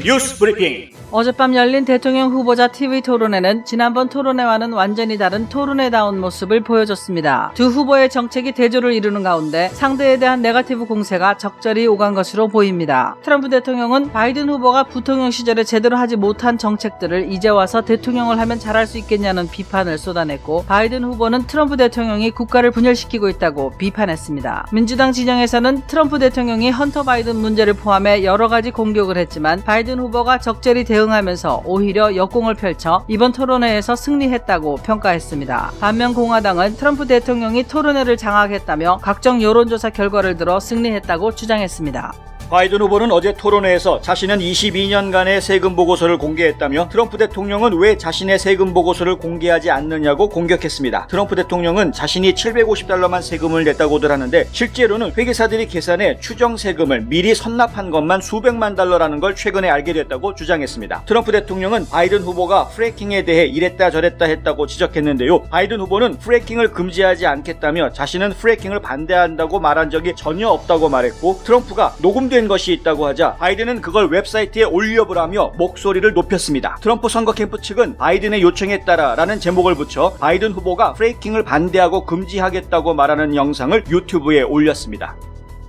뉴스 브리핑. 어젯밤 열린 대통령 후보자 TV 토론회는 지난번 토론회와는 완전히 다른 토론회다운 모습을 보여줬습니다. 두 후보의 정책이 대조를 이루는 가운데 상대에 대한 네거티브 공세가 적절히 오간 것으로 보입니다. 트럼프 대통령은 바이든 후보가 부통령 시절에 제대로 하지 못한 정책들을 이제 와서 대통령을 하면 잘할 수 있겠냐는 비판을 쏟아냈고, 바이든 후보는 트럼프 대통령이 국가를 분열시키고 있다고 비판했습니다. 민주당 진영에서는 트럼프 대통령이 헌터 바이든 문제를 포함해 여러 가지 공격을 했지만 바이든 후보가 적절히 대응하면서 오히려 역공을 펼쳐 이번 토론회에서 승리했다고 평가했습니다. 반면 공화당은 트럼프 대통령이 토론회를 장악했다며 각종 여론조사 결과를 들어 승리했다고 주장했습니다. 바이든 후보는 어제 토론회에서 자신은 22년간의 세금 보고서를 공개했다며 트럼프 대통령은 왜 자신의 세금 보고서를 공개하지 않느냐고 공격했습니다. 트럼프 대통령은 자신이 $750만 세금을 냈다고들 하는데 실제로는 회계사들이 계산해 추정 세금을 미리 선납한 것만 수백만 달러라는 걸 최근에 알게 됐다고 주장했습니다. 트럼프 대통령은 바이든 후보가 프래킹에 대해 이랬다 저랬다 했다고 지적했는데요. 바이든 후보는 프래킹을 금지하지 않겠다며 자신은 프래킹을 반대한다고 말한 적이 전혀 없다고 말했고, 트럼프가 녹음된 것이 있다고 하자 바이든은 그걸 웹사이트에 올려보라며 목소리를 높였습니다. 트럼프 선거 캠프 측은 바이든의 요청에 따라라는 제목을 붙여 바이든 후보가 프래킹을 반대하고 금지하겠다고 말하는 영상을 유튜브에 올렸습니다.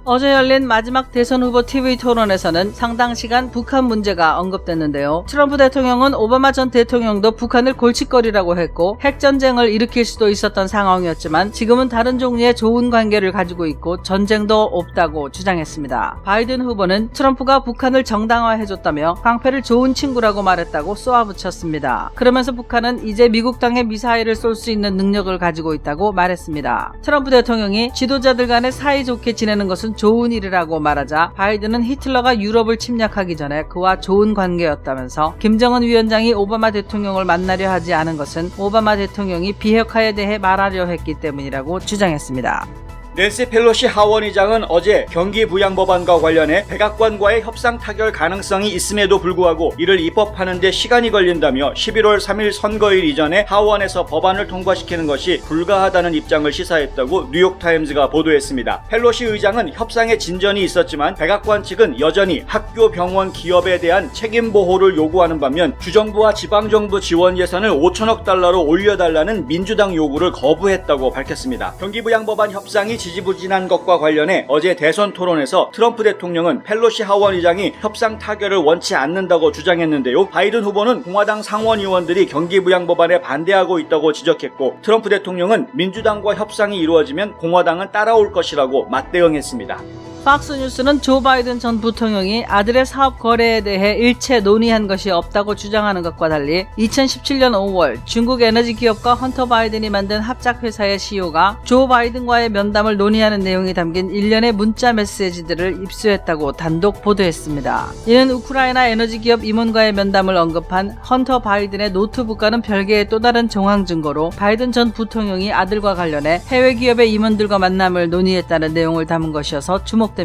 어제 열린 마지막 대선 후보 TV 토론에서는 상당 시간 북한 문제가 언급됐는데요. 트럼프 대통령은 오바마 전 대통령도 북한을 골칫거리라고 했고 핵전쟁을 일으킬 수도 있었던 상황이었지만 지금은 다른 종류의 좋은 관계를 가지고 있고 전쟁도 없다고 주장했습니다. 바이든 후보는 트럼프가 북한을 정당화해줬다며 깡패를 좋은 친구라고 말했다고 쏘아붙였습니다. 그러면서 북한은 이제 미국 땅에 미사일을 쏠 수 있는 능력을 가지고 있다고 말했습니다. 트럼프 대통령이 지도자들 간에 사이좋게 지내는 것은 좋은 일이라고 말하자 바이든은 히틀러가 유럽을 침략하기 전에 그와 좋은 관계였다면서 김정은 위원장이 오바마 대통령을 만나려 하지 않은 것은 오바마 대통령이 비핵화에 대해 말하려 했기 때문이라고 주장했습니다. 낸시 펠로시 하원의장은 어제 경기부양법안과 관련해 백악관과의 협상 타결 가능성이 있음에도 불구하고 이를 입법하는 데 시간이 걸린다며 11월 3일 선거일 이전에 하원에서 법안을 통과시키는 것이 불가하다는 입장을 시사했다고 뉴욕타임즈가 보도했습니다. 펠로시 의장은 협상에 진전이 있었지만 백악관 측은 여전히 학교, 병원, 기업에 대한 책임 보호를 요구하는 반면 주정부와 지방정부 지원 예산을 5천억 달러로 올려달라는 민주당 요구를 거부했다고 밝혔습니다. 경기부양법안 협상이 지지부진한 것과 관련해 어제 대선 토론에서 트럼프 대통령은 펠로시 하원의장이 협상 타결을 원치 않는다고 주장했는데요. 바이든 후보는 공화당 상원의원들이 경기부양법안에 반대하고 있다고 지적했고, 트럼프 대통령은 민주당과 협상이 이루어지면 공화당은 따라올 것이라고 맞대응했습니다. 팍스뉴스는 조 바이든 전 부통령이 아들의 사업 거래에 대해 일체 논의한 것이 없다고 주장하는 것과 달리 2017년 5월 중국 에너지 기업과 헌터 바이든이 만든 합작회사의 CEO가 조 바이든과의 면담을 논의하는 내용이 담긴 일련의 문자 메시지들을 입수했다고 단독 보도했습니다. 이는 우크라이나 에너지 기업 임원과의 면담을 언급한 헌터 바이든의 노트북과는 별개의 또 다른 정황 증거로 바이든 전 부통령이 아들과 관련해 해외 기업의 임원들과 만남을 논의했다는 내용을 담은 것이어서 주목됩니다.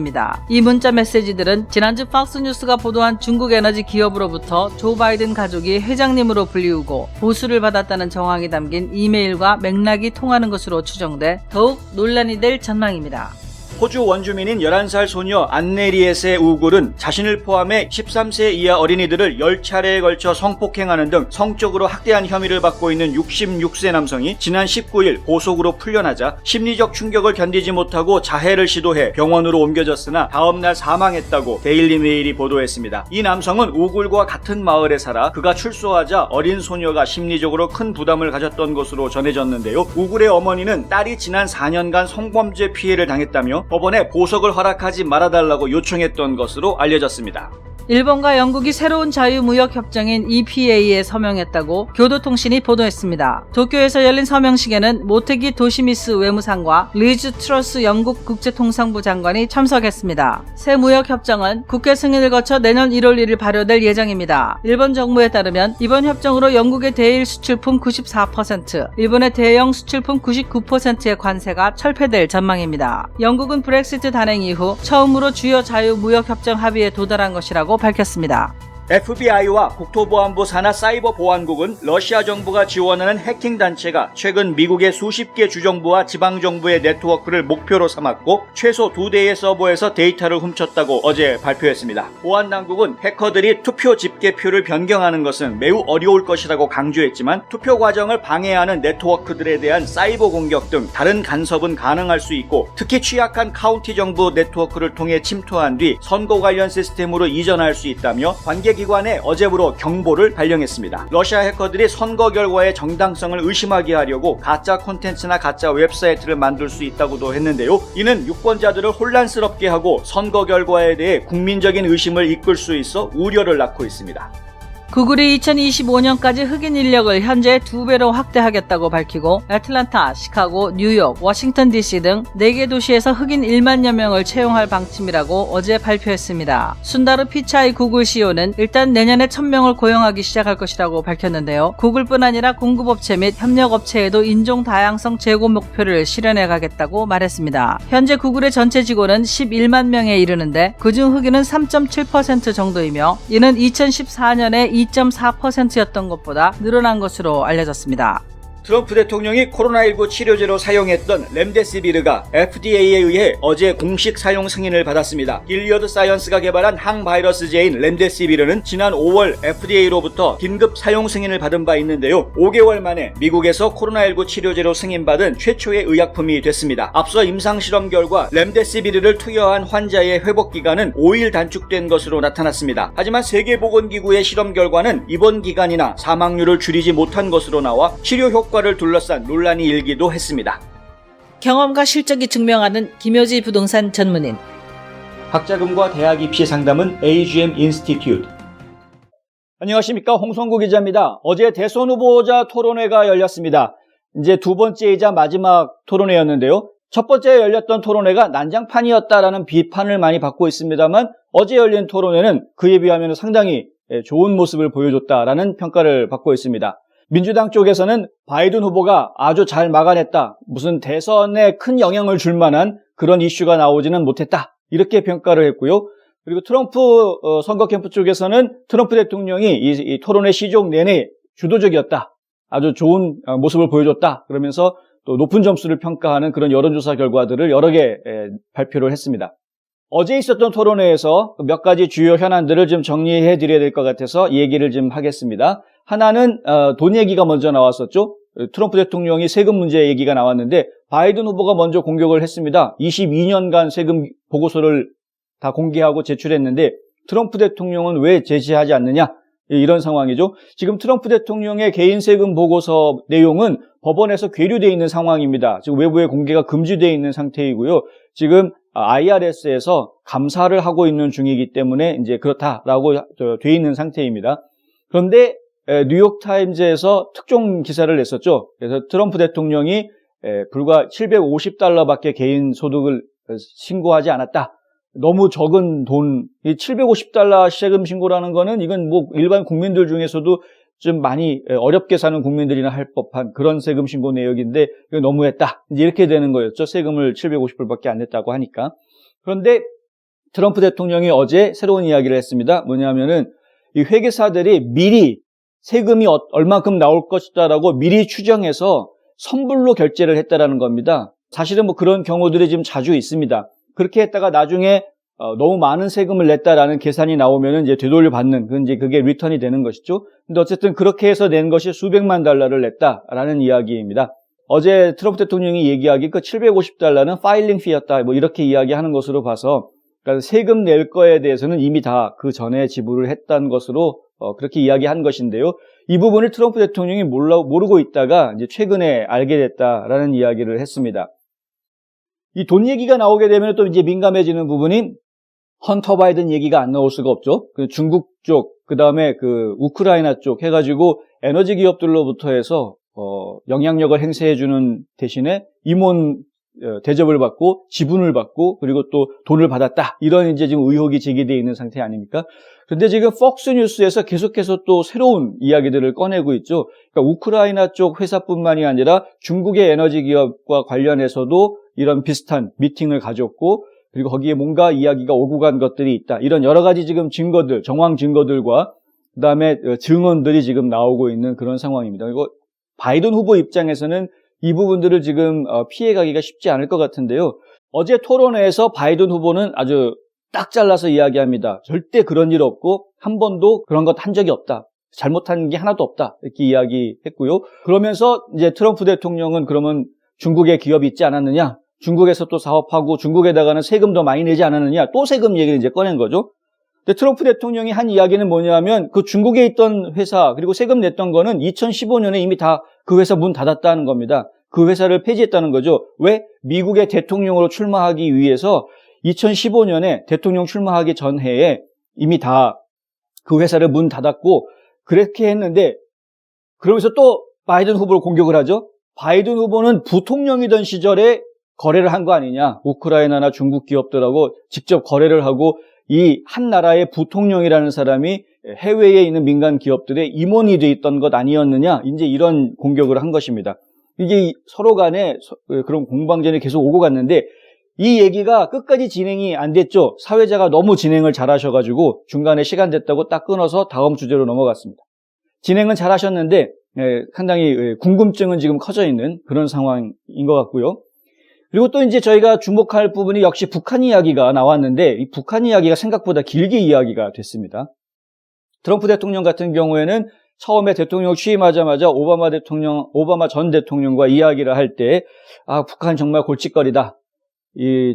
이 문자 메시지들은 지난주 팍스뉴스가 보도한 중국 에너지 기업으로부터 조 바이든 가족이 회장님으로 불리우고 보수를 받았다는 정황이 담긴 이메일과 맥락이 통하는 것으로 추정돼 더욱 논란이 될 전망입니다. 호주 원주민인 11살 소녀 안네리엣의 우굴은 자신을 포함해 13세 이하 어린이들을 10차례에 걸쳐 성폭행하는 등 성적으로 학대한 혐의를 받고 있는 66세 남성이 지난 19일 보석으로 풀려나자 심리적 충격을 견디지 못하고 자해를 시도해 병원으로 옮겨졌으나 다음날 사망했다고 데일리메일이 보도했습니다. 이 남성은 우굴과 같은 마을에 살아 그가 출소하자 어린 소녀가 심리적으로 큰 부담을 가졌던 것으로 전해졌는데요. 우굴의 어머니는 딸이 지난 4년간 성범죄 피해를 당했다며 법원에 보석을 허락하지 말아달라고 요청했던 것으로 알려졌습니다. 일본과 영국이 새로운 자유무역협정인 EPA에 서명했다고 교도통신이 보도했습니다. 도쿄에서 열린 서명식에는 모테기 도시미스 외무상과 리즈 트러스 영국 국제통상부 장관이 참석했습니다. 새 무역협정은 국회 승인을 거쳐 내년 1월 1일 발효될 예정입니다. 일본 정부에 따르면 이번 협정으로 영국의 대일 수출품 94%, 일본의 대형 수출품 99%의 관세가 철폐될 전망입니다. 영국은 브렉시트 단행 이후 처음으로 주요 자유무역협정 합의에 도달한 것이라고 밝혔습니다. FBI와 국토보안부 산하 사이버보안국은 러시아 정부가 지원하는 해킹 단체가 최근 미국의 수십 개 주정부와 지방정부의 네트워크를 목표로 삼았고 최소 2대의 서버에서 데이터를 훔쳤다고 어제 발표했습니다. 보안당국은 해커들이 투표 집계표를 변경하는 것은 매우 어려울 것이라고 강조했지만 투표 과정을 방해하는 네트워크들에 대한 사이버 공격 등 다른 간섭은 가능할 수 있고 특히 취약한 카운티 정부 네트워크를 통해 침투한 뒤 선거 관련 시스템으로 이전할 수 있다며 관계기관에 어제부로 경보를 발령했습니다. 러시아 해커들이 선거 결과의 정당성을 의심하게 하려고 가짜 콘텐츠나 가짜 웹사이트를 만들 수 있다고도 했는데요. 이는 유권자들을 혼란스럽게 하고 선거 결과에 대해 국민적인 의심을 이끌 수 있어 우려를 낳고 있습니다. 구글이 2025년까지 흑인 인력을 현재 2배로 확대하겠다고 밝히고 애틀란타, 시카고, 뉴욕, 워싱턴 DC 등 4개 도시에서 흑인 1만여 명을 채용할 방침이라고 어제 발표했습니다. 순다르 피차이 구글 CEO는 일단 내년에 1000명을 고용하기 시작할 것이라고 밝혔는데요. 구글뿐 아니라 공급업체 및 협력업체에도 인종 다양성 제고 목표를 실현해 가겠다고 말했습니다. 현재 구글의 전체 직원은 11만 명에 이르는데 그중 흑인은 3.7% 정도이며 이는 2014년에 2.4%였던 것보다 늘어난 것으로 알려졌습니다. 트럼프 대통령이 코로나19 치료제로 사용했던 렘데시비르가 FDA에 의해 어제 공식 사용 승인을 받았습니다. 길리어드 사이언스가 개발한 항바이러스제인 렘데시비르는 지난 5월 FDA로부터 긴급 사용 승인을 받은 바 있는데요. 5개월 만에 미국에서 코로나19 치료제로 승인받은 최초의 의약품이 됐습니다. 앞서 임상실험 결과 렘데시비르를 투여한 환자의 회복기간은 5일 단축된 것으로 나타났습니다. 하지만 세계보건기구의 실험 결과는 입원 기간이나 사망률을 줄이지 못한 것으로 나와 치료 효과를 둘러싼 논란이 일기도 했습니다. 경험과 실적이 증명하는 김효지 부동산 전문인. 학자금과 대학 입시 상담은 AGM 인스티튜트. 안녕하십니까, 홍성구 기자입니다. 어제 대선 후보자 토론회가 열렸습니다. 이제 두 번째이자 마지막 토론회였는데요. 첫 번째 열렸던 토론회가 난장판이었다라는 비판을 많이 받고 있습니다만 어제 열린 토론회는 그에 비하면 상당히 좋은 모습을 보여줬다라는 평가를 받고 있습니다. 민주당 쪽에서는 바이든 후보가 아주 잘 막아냈다. 무슨 대선에 큰 영향을 줄 만한 그런 이슈가 나오지는 못했다. 이렇게 평가를 했고요. 그리고 트럼프 선거 캠프 쪽에서는 트럼프 대통령이 이 토론회 시종 내내 주도적이었다. 아주 좋은 모습을 보여줬다. 그러면서 또 높은 점수를 평가하는 그런 여론조사 결과들을 여러 개 발표를 했습니다. 어제 있었던 토론회에서 몇 가지 주요 현안들을 좀 정리해 드려야 될 것 같아서 얘기를 좀 하겠습니다. 하나는 돈 얘기가 먼저 나왔었죠. 트럼프 대통령이 세금 문제 얘기가 나왔는데 바이든 후보가 먼저 공격을 했습니다. 22년간 세금 보고서를 다 공개하고 제출했는데 트럼프 대통령은 왜 제시하지 않느냐? 이런 상황이죠. 지금 트럼프 대통령의 개인 세금 보고서 내용은 법원에서 계류되어 있는 상황입니다. 지금 외부에 공개가 금지되어 있는 상태이고요. 지금 IRS에서 감사를 하고 있는 중이기 때문에 이제 그렇다라고 되어 있는 상태입니다. 그런데 뉴욕타임즈에서 특종 기사를 냈었죠. 그래서 트럼프 대통령이 불과 $750밖에 개인 소득을 신고하지 않았다. 너무 적은 돈, $750 세금 신고라는 거는 이건 뭐 일반 국민들 중에서도 좀 많이 어렵게 사는 국민들이나 할 법한 그런 세금 신고 내역인데 이거 너무했다. 이제 이렇게 되는 거였죠. 세금을 $750밖에 안 냈다고 하니까. 그런데 트럼프 대통령이 어제 새로운 이야기를 했습니다. 뭐냐면은 이 회계사들이 미리 세금이 얼만큼 나올 것이다라고 미리 추정해서 선불로 결제를 했다라는 겁니다. 사실은 뭐 그런 경우들이 지금 자주 있습니다. 그렇게 했다가 나중에 너무 많은 세금을 냈다라는 계산이 나오면은 이제 되돌려 받는 그게 리턴이 되는 것이죠. 근데 어쨌든 그렇게 해서 낸 것이 수백만 달러를 냈다라는 이야기입니다. 어제 트럼프 대통령이 얘기하기 그 $750는 파일링 피였다 뭐 이렇게 이야기하는 것으로 봐서 그러니까 세금 낼 거에 대해서는 이미 다 그 전에 지불을 했다는 것으로 그렇게 이야기한 것인데요. 이 부분을 트럼프 대통령이 모르고 있다가 이제 최근에 알게 됐다라는 이야기를 했습니다. 이 돈 얘기가 나오게 되면 또 이제 민감해지는 부분이 헌터 바이든 얘기가 안 나올 수가 없죠. 그 중국 쪽, 그 다음에 그 우크라이나 쪽 해가지고 에너지 기업들로부터 해서 영향력을 행사해주는 대신에 임원 대접을 받고 지분을 받고 그리고 또 돈을 받았다. 이런 이제 지금 의혹이 제기되어 있는 상태 아닙니까? 그런데 지금 폭스뉴스에서 계속해서 또 새로운 이야기들을 꺼내고 있죠. 그러니까 우크라이나 쪽 회사뿐만이 아니라 중국의 에너지 기업과 관련해서도 이런 비슷한 미팅을 가졌고 그리고 거기에 뭔가 이야기가 오고 간 것들이 있다. 이런 여러 가지 지금 증거들, 정황 증거들과 그다음에 증언들이 지금 나오고 있는 그런 상황입니다. 그리고 바이든 후보 입장에서는 이 부분들을 지금 피해가기가 쉽지 않을 것 같은데요. 어제 토론회에서 바이든 후보는 아주 딱 잘라서 이야기합니다. 절대 그런 일 없고 한 번도 그런 것 한 적이 없다. 잘못한 게 하나도 없다. 이렇게 이야기했고요. 그러면서 이제 트럼프 대통령은 그러면 중국에 기업이 있지 않았느냐? 중국에서 또 사업하고 중국에다가는 세금 더 많이 내지 않았느냐? 또 세금 얘기를 이제 꺼낸 거죠. 근데 트럼프 대통령이 한 이야기는 뭐냐면 그 중국에 있던 회사 그리고 세금 냈던 거는 2015년에 이미 다 그 회사 문 닫았다는 겁니다. 그 회사를 폐지했다는 거죠. 왜? 미국의 대통령으로 출마하기 위해서 2015년에 대통령 출마하기 전 해에 이미 다 그 회사를 문 닫았고 그렇게 했는데 그러면서 또 바이든 후보를 공격을 하죠. 바이든 후보는 부통령이던 시절에 거래를 한 거 아니냐. 우크라이나나 중국 기업들하고 직접 거래를 하고 이 한 나라의 부통령이라는 사람이 해외에 있는 민간 기업들의 임원이 돼 있던 것 아니었느냐. 이제 이런 공격을 한 것입니다. 이게 서로 간에 그런 공방전이 계속 오고 갔는데 이 얘기가 끝까지 진행이 안 됐죠. 사회자가 너무 진행을 잘하셔가지고 중간에 시간 됐다고 딱 끊어서 다음 주제로 넘어갔습니다. 진행은 잘하셨는데 상당히 궁금증은 지금 커져 있는 그런 상황인 것 같고요. 그리고 또 이제 저희가 주목할 부분이 역시 북한 이야기가 나왔는데 이 북한 이야기가 생각보다 길게 이야기가 됐습니다. 트럼프 대통령 같은 경우에는 처음에 대통령 취임하자마자 오바마 전 대통령과 이야기를 할 때 북한 정말 골칫거리다.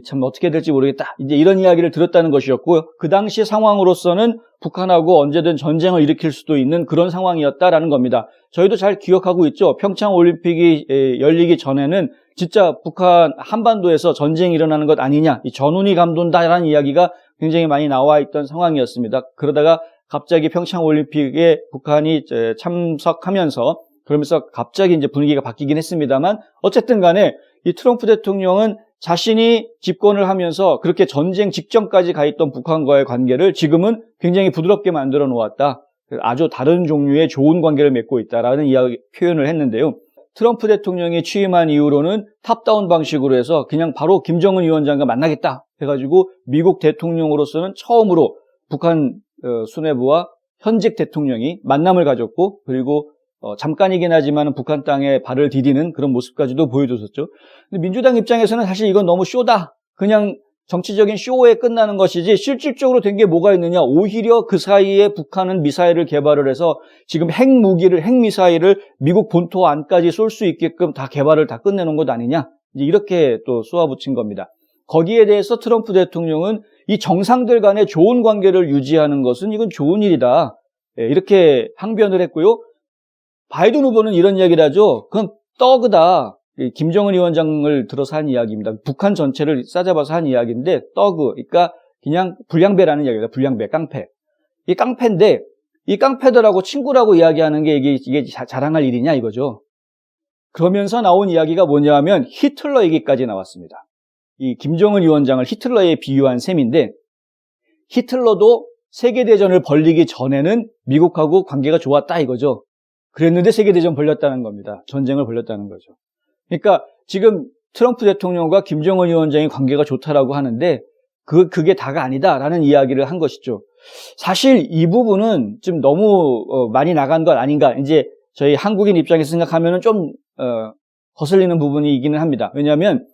참 어떻게 될지 모르겠다. 이제 이런 이야기를 들었다는 것이었고 그 당시 상황으로서는 북한하고 언제든 전쟁을 일으킬 수도 있는 그런 상황이었다라는 겁니다. 저희도 잘 기억하고 있죠. 평창 올림픽이 열리기 전에는 진짜 북한 한반도에서 전쟁이 일어나는 것 아니냐, 이 전운이 감돈다라는 이야기가 굉장히 많이 나와 있던 상황이었습니다. 그러다가 갑자기 평창 올림픽에 북한이 참석하면서 그러면서 갑자기 이제 분위기가 바뀌긴 했습니다만 어쨌든 간에 이 트럼프 대통령은 자신이 집권을 하면서 그렇게 전쟁 직전까지 가 있던 북한과의 관계를 지금은 굉장히 부드럽게 만들어 놓았다. 아주 다른 종류의 좋은 관계를 맺고 있다라는 이야기 표현을 했는데요. 트럼프 대통령이 취임한 이후로는 탑다운 방식으로 해서 그냥 바로 김정은 위원장과 만나겠다 해가지고 미국 대통령으로서는 처음으로 북한 수뇌부와 현직 대통령이 만남을 가졌고 그리고 잠깐이긴 하지만 북한 땅에 발을 디디는 그런 모습까지도 보여줬었죠. 근데 민주당 입장에서는 사실 이건 너무 쇼다. 그냥 정치적인 쇼에 끝나는 것이지 실질적으로 된 게 뭐가 있느냐. 오히려 그 사이에 북한은 미사일을 개발을 해서 지금 핵미사일을 미국 본토 안까지 쏠 수 있게끔 다 개발을 다 끝내놓은 것 아니냐. 이제 이렇게 또 쏘아붙인 겁니다. 거기에 대해서 트럼프 대통령은 이 정상들 간의 좋은 관계를 유지하는 것은 이건 좋은 일이다. 이렇게 항변을 했고요. 바이든 후보는 이런 이야기를 하죠. 그건 떡이다. 김정은 위원장을 들어서 한 이야기입니다. 북한 전체를 싸잡아서 한 이야기인데 떡, 그러니까 그냥 불량배라는 이야기입니다. 불량배, 깡패. 이 깡패인데 이 깡패들하고 친구라고 이야기하는 게 이게 자랑할 일이냐 이거죠. 그러면서 나온 이야기가 뭐냐면 히틀러 얘기까지 나왔습니다. 이 김정은 위원장을 히틀러에 비유한 셈인데 히틀러도 세계대전을 벌이기 전에는 미국하고 관계가 좋았다 이거죠. 그랬는데 세계대전 벌렸다는 겁니다. 전쟁을 벌렸다는 거죠. 그러니까 지금 트럼프 대통령과 김정은 위원장이 관계가 좋다라고 하는데 그게 다가 아니다라는 이야기를 한 것이죠. 사실 이 부분은 좀 너무 많이 나간 것 아닌가. 이제 저희 한국인 입장에서 생각하면은 좀 거슬리는 부분이기는 합니다. 왜냐하면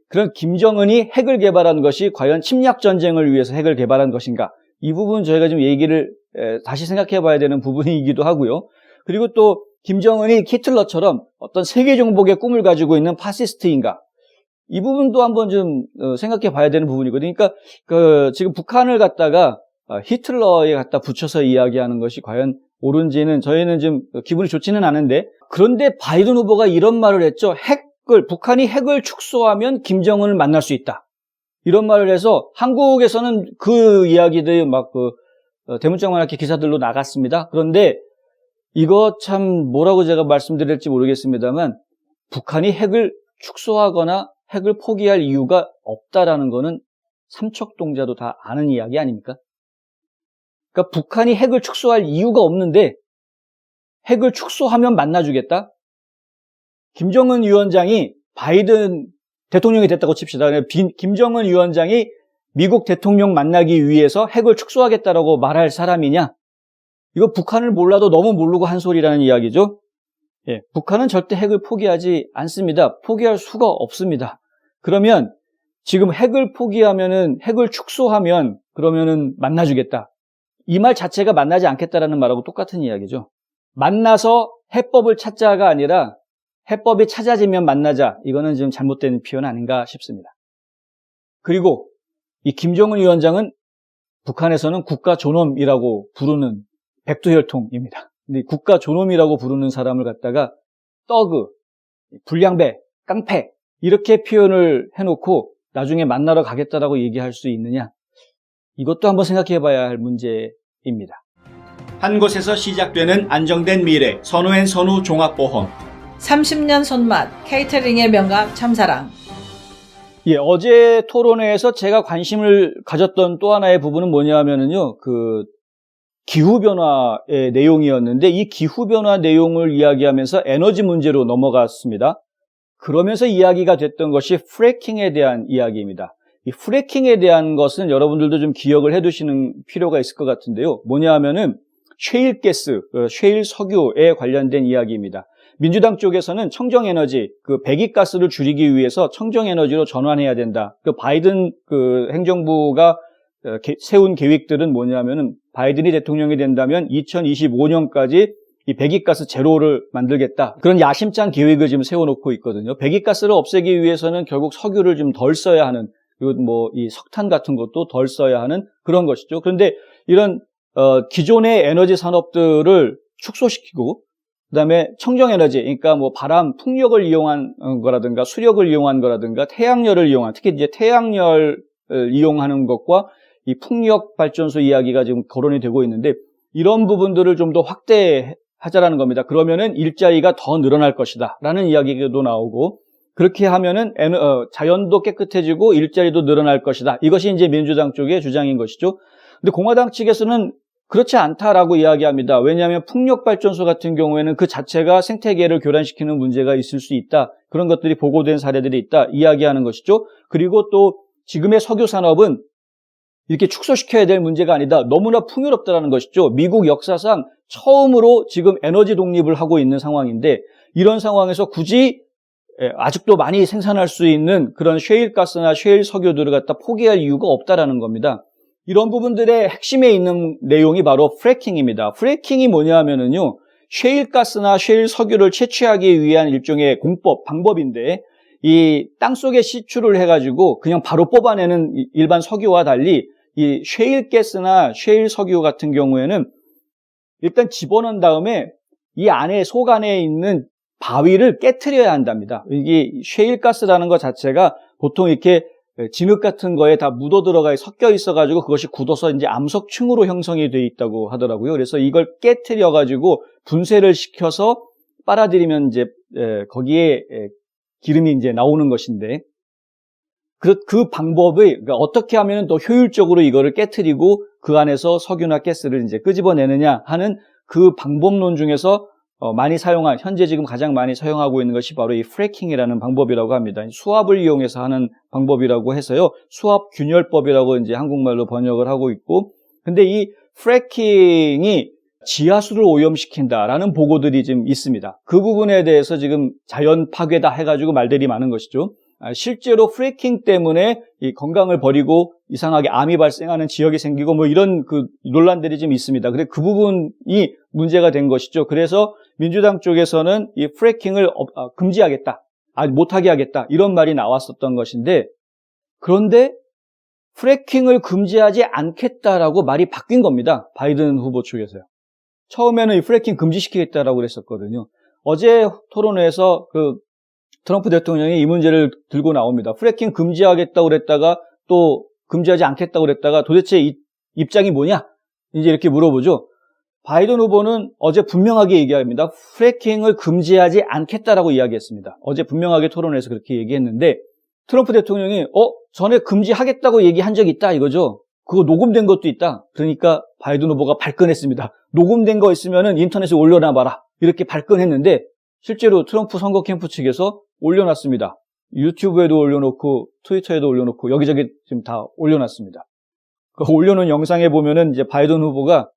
그런 김정은이 핵을 개발한 것이 과연 침략 전쟁을 위해서 핵을 개발한 것인가? 이 부분 저희가 좀 얘기를 다시 생각해 봐야 되는 부분이기도 하고요. 그리고 또 김정은이 히틀러처럼 어떤 세계 정복의 꿈을 가지고 있는 파시스트인가? 이 부분도 한번 좀 생각해 봐야 되는 부분이거든요. 그러니까 지금 북한을 갖다가 히틀러에 갖다 붙여서 이야기하는 것이 과연 옳은지는 저희는 좀 기분이 좋지는 않은데 그런데 바이든 후보가 이런 말을 했죠. 북한이 핵을 축소하면 김정은을 만날 수 있다. 이런 말을 해서 한국에서는 그 이야기들이 막 대문짝만하게 기사들로 나갔습니다. 그런데 이거 참 뭐라고 제가 말씀드릴지 모르겠습니다만 북한이 핵을 축소하거나 핵을 포기할 이유가 없다라는 거는 삼척동자도 다 아는 이야기 아닙니까? 그러니까 북한이 핵을 축소할 이유가 없는데 핵을 축소하면 만나주겠다? 김정은 위원장이 바이든 대통령이 됐다고 칩시다. 김정은 위원장이 미국 대통령 만나기 위해서 핵을 축소하겠다라고 말할 사람이냐? 이거 북한을 몰라도 너무 모르고 한 소리라는 이야기죠. 예, 북한은 절대 핵을 포기하지 않습니다. 포기할 수가 없습니다. 그러면 지금 핵을 포기하면은 핵을 축소하면 그러면은 만나주겠다. 이 말 자체가 만나지 않겠다라는 말하고 똑같은 이야기죠. 만나서 해법을 찾자가 아니라 해법이 찾아지면 만나자. 이거는 좀 잘못된 표현 아닌가 싶습니다. 그리고 이 김정은 위원장은 북한에서는 국가 존엄이라고 부르는 백두혈통입니다. 근데 국가 존엄이라고 부르는 사람을 갖다가 떡그, 불량배, 깡패 이렇게 표현을 해놓고 나중에 만나러 가겠다라고 얘기할 수 있느냐? 이것도 한번 생각해 봐야 할 문제입니다. 한 곳에서 시작되는 안정된 미래, 선우앤 선우 종합보험. 30년 손맛, 케이터링의 명가 참사랑. 예, 어제 토론회에서 제가 관심을 가졌던 또 하나의 부분은 뭐냐면은요, 기후변화의 내용이었는데, 이 기후변화 내용을 이야기하면서 에너지 문제로 넘어갔습니다. 그러면서 이야기가 됐던 것이 프래킹에 대한 이야기입니다. 이 프래킹에 대한 것은 여러분들도 좀 기억을 해 두시는 필요가 있을 것 같은데요. 뭐냐 하면은, 셰일가스, 셰일 석유에 관련된 이야기입니다. 민주당 쪽에서는 청정에너지, 배기가스를 줄이기 위해서 청정에너지로 전환해야 된다. 바이든 행정부가 세운 계획들은 뭐냐면은 바이든이 대통령이 된다면 2025년까지 이 배기가스 제로를 만들겠다. 그런 야심찬 계획을 지금 세워놓고 있거든요. 배기가스를 없애기 위해서는 결국 석유를 좀 덜 써야 하는, 그리고 이 석탄 같은 것도 덜 써야 하는 그런 것이죠. 그런데 이런 기존의 에너지 산업들을 축소시키고 그다음에 청정에너지, 그러니까 바람, 풍력을 이용한 거라든가 수력을 이용한 거라든가 태양열을 이용한, 특히 이제 태양열을 이용하는 것과 이 풍력 발전소 이야기가 지금 거론이 되고 있는데 이런 부분들을 좀 더 확대하자라는 겁니다. 그러면은 일자리가 더 늘어날 것이다라는 이야기도 나오고 그렇게 하면은 자연도 깨끗해지고 일자리도 늘어날 것이다. 이것이 이제 민주당 쪽의 주장인 것이죠. 근데 공화당 측에서는 그렇지 않다라고 이야기합니다. 왜냐하면 풍력발전소 같은 경우에는 그 자체가 생태계를 교란시키는 문제가 있을 수 있다. 그런 것들이 보고된 사례들이 있다. 이야기하는 것이죠. 그리고 또 지금의 석유 산업은 이렇게 축소시켜야 될 문제가 아니다. 너무나 풍요롭다는 것이죠. 미국 역사상 처음으로 지금 에너지 독립을 하고 있는 상황인데 이런 상황에서 굳이 아직도 많이 생산할 수 있는 그런 셰일가스나 셰일 석유들을 갖다 포기할 이유가 없다라는 겁니다. 이런 부분들의 핵심에 있는 내용이 바로 프래킹입니다. 프래킹이 뭐냐 하면은요, 셰일가스나 셰일 석유를 채취하기 위한 일종의 방법인데, 이 땅속에 시추를 해가지고 그냥 바로 뽑아내는 일반 석유와 달리, 이 셰일가스나 셰일 석유 같은 경우에는 일단 집어넣은 다음에 이 안에, 속 안에 있는 바위를 깨트려야 한답니다. 이게 셰일가스라는 것 자체가 보통 이렇게 진흙 같은 거에 다 묻어 들어가 섞여 있어가지고 그것이 굳어서 이제 암석층으로 형성이 되어 있다고 하더라고요. 그래서 이걸 깨트려가지고 분쇄를 시켜서 빨아들이면 이제 거기에 기름이 이제 나오는 것인데 그 방법이 그러니까 어떻게 하면 더 효율적으로 이거를 깨트리고 그 안에서 석유나 가스를 이제 끄집어내느냐 하는 그 방법론 중에서 많이 사용한, 현재 지금 가장 많이 사용하고 있는 것이 바로 이 프래킹이라는 방법이라고 합니다. 수압을 이용해서 하는 방법이라고 해서요. 수압 균열법이라고 이제 한국말로 번역을 하고 있고, 근데 이 프래킹이 지하수를 오염시킨다라는 보고들이 지금 있습니다. 그 부분에 대해서 지금 자연 파괴다 해가지고 말들이 많은 것이죠. 실제로 프래킹 때문에 이 건강을 버리고 이상하게 암이 발생하는 지역이 생기고 이런 논란들이 좀 있습니다. 근데 그 부분이 문제가 된 것이죠. 그래서 민주당 쪽에서는 이 프래킹을 금지하겠다, 못하게 하겠다 이런 말이 나왔었던 것인데 그런데 프래킹을 금지하지 않겠다라고 말이 바뀐 겁니다. 바이든 후보 쪽에서요. 처음에는 이 프래킹 금지시키겠다라고 그랬었거든요. 어제 토론회에서 트럼프 대통령이 이 문제를 들고 나옵니다. 프래킹 금지하겠다고 그랬다가 또 금지하지 않겠다고 그랬다가 도대체 이 입장이 뭐냐? 이제 이렇게 물어보죠. 바이든 후보는 어제 분명하게 얘기합니다. 프래킹을 금지하지 않겠다라고 이야기했습니다. 어제 분명하게 토론회에서 그렇게 얘기했는데 트럼프 대통령이 전에 금지하겠다고 얘기한 적이 있다 이거죠. 그거 녹음된 것도 있다. 그러니까 바이든 후보가 발끈했습니다. 녹음된 거 있으면은 인터넷에 올려놔봐라. 이렇게 발끈했는데 실제로 트럼프 선거 캠프 측에서 올려놨습니다. 유튜브에도 올려놓고 트위터에도 올려놓고 여기저기 지금 다 올려놨습니다. 그 올려놓은 영상에 보면은 이제 바이든 후보가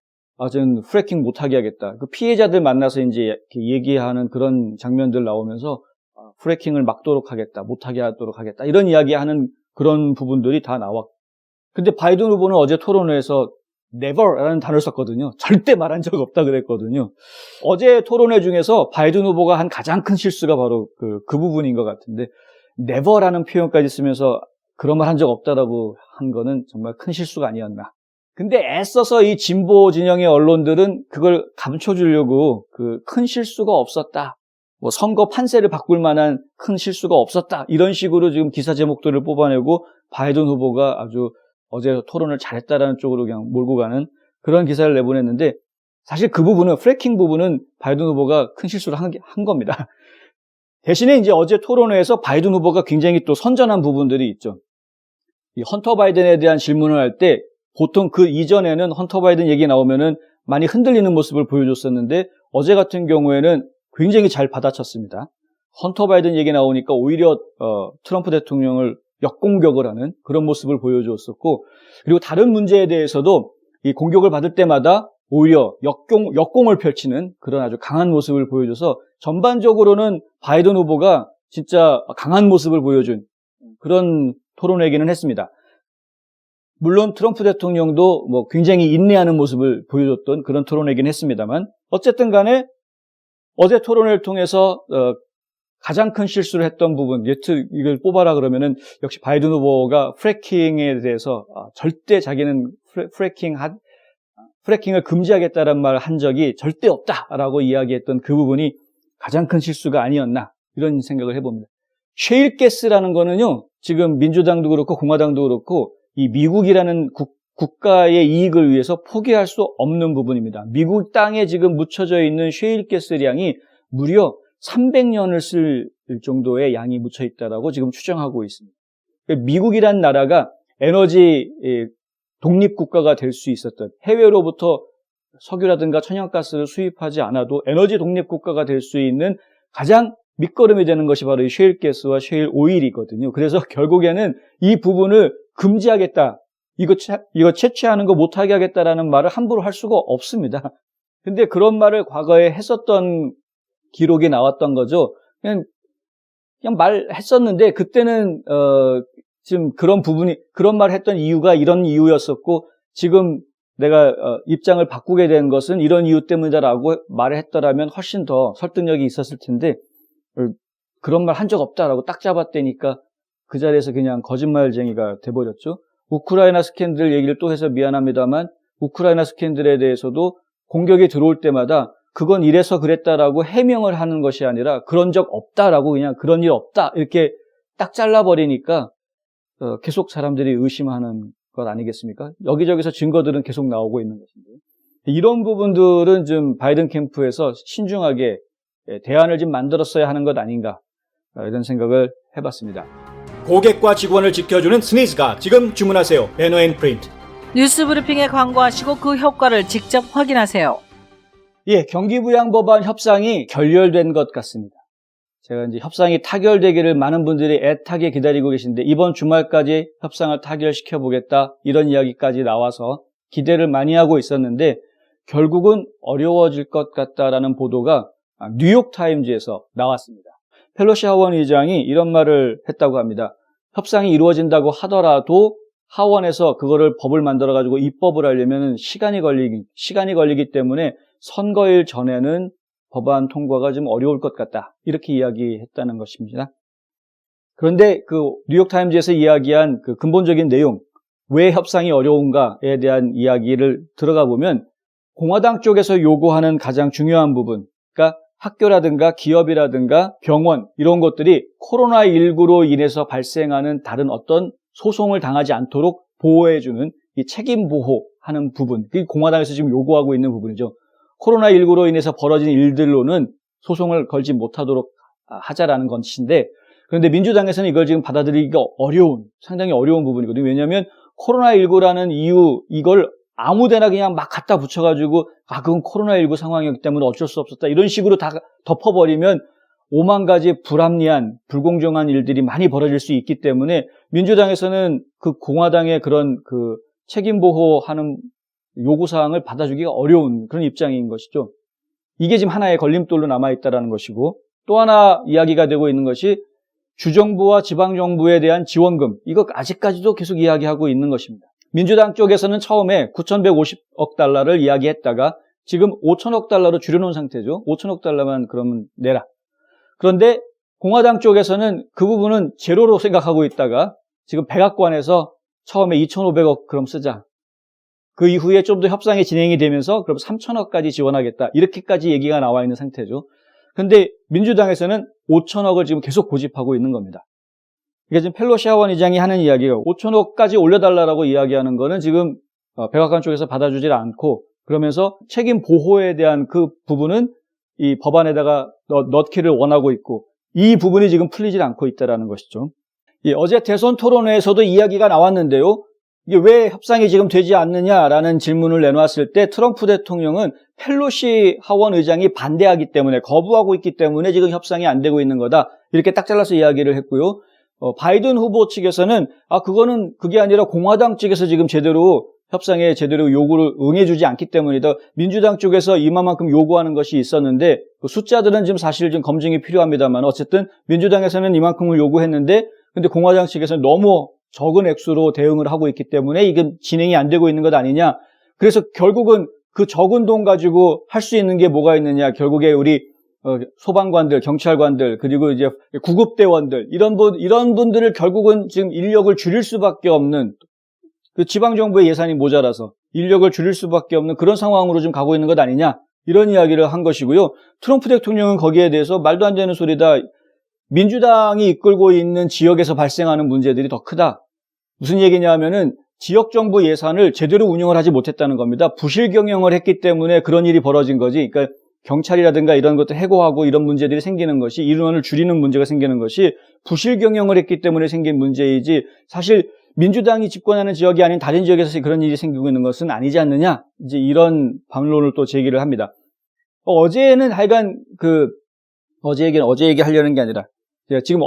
저는 프래킹 못하게 하겠다. 그 피해자들 만나서 이제 이렇게 얘기하는 그런 장면들 나오면서 프래킹을 막도록 하겠다, 못하게 하도록 하겠다 이런 이야기하는 그런 부분들이 다 나왔고. 근데 바이든 후보는 어제 토론회에서 never라는 단어를 썼거든요. 절대 말한 적 없다 그랬거든요. 어제 토론회 중에서 바이든 후보가 한 가장 큰 실수가 바로 그 부분인 것 같은데 never라는 표현까지 쓰면서 그런 말 한 적 없다라고 한 거는 정말 큰 실수가 아니었나. 근데 애써서 이 진보 진영의 언론들은 그걸 감춰주려고 그 큰 실수가 없었다. 뭐 선거 판세를 바꿀 만한 큰 실수가 없었다. 이런 식으로 지금 기사 제목들을 뽑아내고 바이든 후보가 아주 어제 토론을 잘했다라는 쪽으로 그냥 몰고 가는 그런 기사를 내보냈는데 사실 그 부분은 프래킹 부분은 바이든 후보가 큰 실수를 한 겁니다. 대신에 이제 어제 토론회에서 바이든 후보가 굉장히 또 선전한 부분들이 있죠. 이 헌터 바이든에 대한 질문을 할 때 보통 그 이전에는 헌터 바이든 얘기 나오면은 많이 흔들리는 모습을 보여줬었는데 어제 같은 경우에는 굉장히 잘 받아쳤습니다. 헌터 바이든 얘기 나오니까 오히려 트럼프 대통령을 역공격을 하는 그런 모습을 보여주었었고 그리고 다른 문제에 대해서도 이 공격을 받을 때마다 오히려 역공을 펼치는 그런 아주 강한 모습을 보여줘서 전반적으로는 바이든 후보가 진짜 강한 모습을 보여준 그런 토론회기는 했습니다. 물론 트럼프 대통령도 뭐 굉장히 인내하는 모습을 보여줬던 그런 토론회긴 했습니다만 어쨌든 간에 어제 토론회를 통해서 가장 큰 실수를 했던 부분, 이걸 뽑아라 그러면은 역시 바이든 후보가 프래킹에 대해서 절대 자기는 프래킹을 금지하겠다는 말을 한 적이 절대 없다라고 이야기했던 그 부분이 가장 큰 실수가 아니었나 이런 생각을 해봅니다. 셰일가스라는 거는요, 지금 민주당도 그렇고 공화당도 그렇고 이 미국이라는 국가의 이익을 위해서 포기할 수 없는 부분입니다. 미국 땅에 지금 묻혀져 있는 셰일가스량이 무려 300년을 쓸 정도의 양이 묻혀 있다라고 지금 추정하고 있습니다. 미국이란 나라가 에너지 독립국가가 될 수 있었던 해외로부터 석유라든가 천연가스를 수입하지 않아도 에너지 독립국가가 될 수 있는 가장 밑거름이 되는 것이 바로 이 셰일가스와 셰일 오일이거든요. 그래서 결국에는 이 부분을 금지하겠다. 이거 채취하는 거 못하게 하겠다라는 말을 함부로 할 수가 없습니다. 근데 그런 말을 과거에 했었던 기록이 나왔던 거죠. 그냥 말했었는데 그때는 지금 그런 말을 했던 이유가 이런 이유였었고 지금 내가 입장을 바꾸게 된 것은 이런 이유 때문이다라고 말을 했더라면 훨씬 더 설득력이 있었을 텐데 그런 말 한 적 없다라고 딱 잡았다니까 그 자리에서 그냥 거짓말쟁이가 돼버렸죠. 우크라이나 스캔들 얘기를 또 해서 미안합니다만 우크라이나 스캔들에 대해서도 공격이 들어올 때마다 그건 이래서 그랬다라고 해명을 하는 것이 아니라 그런 적 없다라고 그냥 그런 일 없다 이렇게 딱 잘라버리니까 계속 사람들이 의심하는 것 아니겠습니까? 여기저기서 증거들은 계속 나오고 있는 것인데 이런 부분들은 좀 바이든 캠프에서 신중하게 대안을 좀 만들었어야 하는 것 아닌가 이런 생각을 해봤습니다. 고객과 직원을 지켜주는 스니즈가 지금 주문하세요. 배너앤프린트. 뉴스브리핑에 광고하시고 그 효과를 직접 확인하세요. 예, 경기부양법안 협상이 결렬된 것 같습니다. 제가 이제 협상이 타결되기를 많은 분들이 애타게 기다리고 계신데 이번 주말까지 협상을 타결시켜 보겠다 이런 이야기까지 나와서 기대를 많이 하고 있었는데 결국은 어려워질 것 같다라는 보도가 뉴욕타임즈에서 나왔습니다. 펠로시 하원 의장이 이런 말을 했다고 합니다. 협상이 이루어진다고 하더라도 하원에서 그거를 법을 만들어가지고 입법을 하려면 시간이 걸리기 때문에 선거일 전에는 법안 통과가 좀 어려울 것 같다. 이렇게 이야기했다는 것입니다. 그런데 그 뉴욕타임즈에서 이야기한 그 근본적인 내용, 왜 협상이 어려운가에 대한 이야기를 들어가 보면 공화당 쪽에서 요구하는 가장 중요한 부분, 그러니까 학교라든가 기업이라든가 병원 이런 것들이 코로나19로 인해서 발생하는 다른 어떤 소송을 당하지 않도록 보호해주는 이 책임 보호하는 부분, 그게 공화당에서 지금 요구하고 있는 부분이죠. 코로나19로 인해서 벌어진 일들로는 소송을 걸지 못하도록 하자라는 것인데 그런데 민주당에서는 이걸 지금 받아들이기가 상당히 어려운 부분이거든요. 왜냐하면 코로나19라는 이유 이걸 아무데나 그냥 막 갖다 붙여가지고 그건 코로나19 상황이었기 때문에 어쩔 수 없었다 이런 식으로 다 덮어버리면 오만 가지 불합리한, 불공정한 일들이 많이 벌어질 수 있기 때문에 민주당에서는 그 공화당의 그런 그 책임 보호하는 요구사항을 받아주기가 어려운 그런 입장인 것이죠. 이게 지금 하나의 걸림돌로 남아있다는 것이고, 또 하나 이야기가 되고 있는 것이 주정부와 지방정부에 대한 지원금, 이거 아직까지도 계속 이야기하고 있는 것입니다. 민주당 쪽에서는 처음에 9,150억 달러를 이야기했다가 지금 5천억 달러로 줄여놓은 상태죠. 5천억 달러만 그러면 내라. 그런데 공화당 쪽에서는 그 부분은 제로로 생각하고 있다가 지금 백악관에서 처음에 2,500억 그럼 쓰자. 그 이후에 좀 더 협상이 진행이 되면서 그럼 3천억까지 지원하겠다. 이렇게까지 얘기가 나와 있는 상태죠. 그런데 민주당에서는 5천억을 지금 계속 고집하고 있는 겁니다. 이게 지금 펠로시 하원 의장이 하는 이야기가 5천억까지 올려달라고 이야기하는 거는 지금 백악관 쪽에서 받아주질 않고, 그러면서 책임 보호에 대한 그 부분은 이 법안에다가 넣기를 원하고 있고, 이 부분이 지금 풀리질 않고 있다는 것이죠. 어제 대선 토론회에서도 이야기가 나왔는데요. 이게 왜 협상이 지금 되지 않느냐라는 질문을 내놓았을 때 트럼프 대통령은 펠로시 하원 의장이 반대하기 때문에, 거부하고 있기 때문에 지금 협상이 안 되고 있는 거다. 이렇게 딱 잘라서 이야기를 했고요. 바이든 후보 측에서는 그게 아니라 공화당 측에서 지금 제대로 협상에 제대로 요구를 응해주지 않기 때문이다. 민주당 쪽에서 이만큼 요구하는 것이 있었는데 숫자들은 지금 사실 좀 검증이 필요합니다만 어쨌든 민주당에서는 이만큼을 요구했는데 근데 공화당 측에서는 너무 적은 액수로 대응을 하고 있기 때문에 이게 진행이 안 되고 있는 것 아니냐. 그래서 결국은 그 적은 돈 가지고 할 수 있는 게 뭐가 있느냐. 결국에 우리 소방관들, 경찰관들, 그리고 이제 구급대원들 이런 분들을 결국은 지금 인력을 줄일 수밖에 없는, 그 지방정부의 예산이 모자라서 인력을 줄일 수밖에 없는 그런 상황으로 지금 가고 있는 것 아니냐. 이런 이야기를 한 것이고요. 트럼프 대통령은 거기에 대해서 말도 안 되는 소리다. 민주당이 이끌고 있는 지역에서 발생하는 문제들이 더 크다. 무슨 얘기냐 하면은 지역정부 예산을 제대로 운영을 하지 못했다는 겁니다. 부실 경영을 했기 때문에 그런 일이 벌어진 거지. 그러니까 경찰이라든가 이런 것들 해고하고 이런 문제들이 생기는 것이, 인원을 줄이는 문제가 생기는 것이 부실 경영을 했기 때문에 생긴 문제이지, 사실 민주당이 집권하는 지역이 아닌 다른 지역에서 그런 일이 생기고 있는 것은 아니지 않느냐. 이제 이런 반론을 또 제기를 합니다. 어제는 하여간 어제 얘기하려는 게 아니라, 제가 지금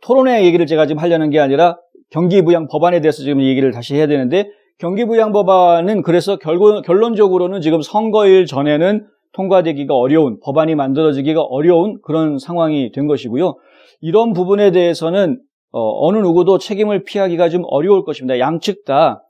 토론회 얘기를 제가 지금 하려는 게 아니라 경기부양 법안에 대해서 지금 얘기를 다시 해야 되는데, 경기부양 법안은 그래서 결론적으로는 지금 선거일 전에는 통과되기가 어려운, 법안이 만들어지기가 어려운 그런 상황이 된 것이고요. 이런 부분에 대해서는 어느 누구도 책임을 피하기가 좀 어려울 것입니다. 양측 다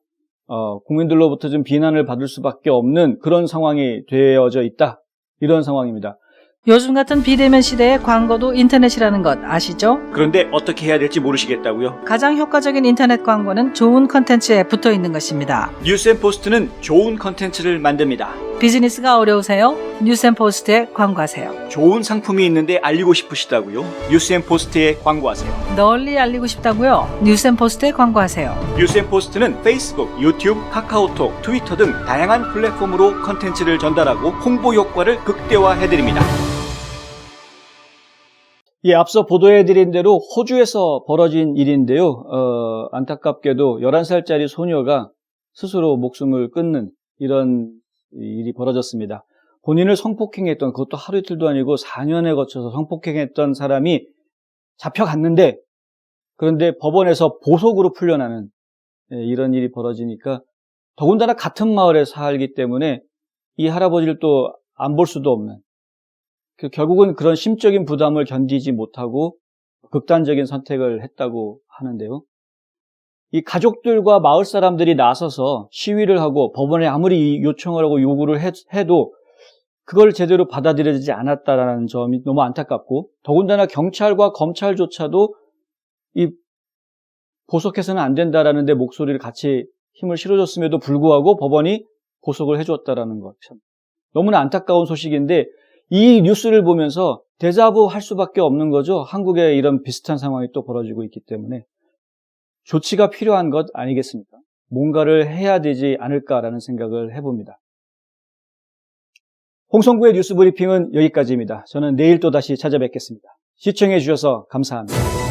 국민들로부터 좀 비난을 받을 수밖에 없는 그런 상황이 되어져 있다. 이런 상황입니다. 요즘 같은 비대면 시대에 광고도 인터넷이라는 것 아시죠? 그런데 어떻게 해야 될지 모르시겠다고요? 가장 효과적인 인터넷 광고는 좋은 컨텐츠에 붙어 있는 것입니다. 뉴스앤포스트는 좋은 컨텐츠를 만듭니다. 비즈니스가 어려우세요? 뉴스앤포스트에 광고하세요. 좋은 상품이 있는데 알리고 싶으시다고요? 뉴스앤포스트에 광고하세요. 널리 알리고 싶다고요? 뉴스앤포스트에 광고하세요. 뉴스앤포스트는 페이스북, 유튜브, 카카오톡, 트위터 등 다양한 플랫폼으로 컨텐츠를 전달하고 홍보 효과를 극대화해드립니다. 앞서 보도해드린 대로 호주에서 벌어진 일인데요. 안타깝게도 11살짜리 소녀가 스스로 목숨을 끊는 이런 일이 벌어졌습니다. 본인을 성폭행했던, 그것도 하루 이틀도 아니고 4년에 거쳐서 성폭행했던 사람이 잡혀갔는데, 그런데 법원에서 보석으로 풀려나는 이런 일이 벌어지니까, 더군다나 같은 마을에 살기 때문에 이 할아버지를 또 안 볼 수도 없는, 결국은 그런 심적인 부담을 견디지 못하고 극단적인 선택을 했다고 하는데요. 이 가족들과 마을 사람들이 나서서 시위를 하고 법원에 아무리 요청을 하고 요구를 해도 그걸 제대로 받아들여지지 않았다라는 점이 너무 안타깝고, 더군다나 경찰과 검찰조차도 이 보석해서는 안 된다라는 데 목소리를 같이 힘을 실어줬음에도 불구하고 법원이 보석을 해줬다라는 것, 참 너무나 안타까운 소식인데, 이 뉴스를 보면서 데자부 할 수밖에 없는 거죠. 한국에 이런 비슷한 상황이 또 벌어지고 있기 때문에 조치가 필요한 것 아니겠습니까? 뭔가를 해야 되지 않을까라는 생각을 해봅니다. 홍성구의 뉴스 브리핑은 여기까지입니다. 저는 내일 또 다시 찾아뵙겠습니다. 시청해 주셔서 감사합니다.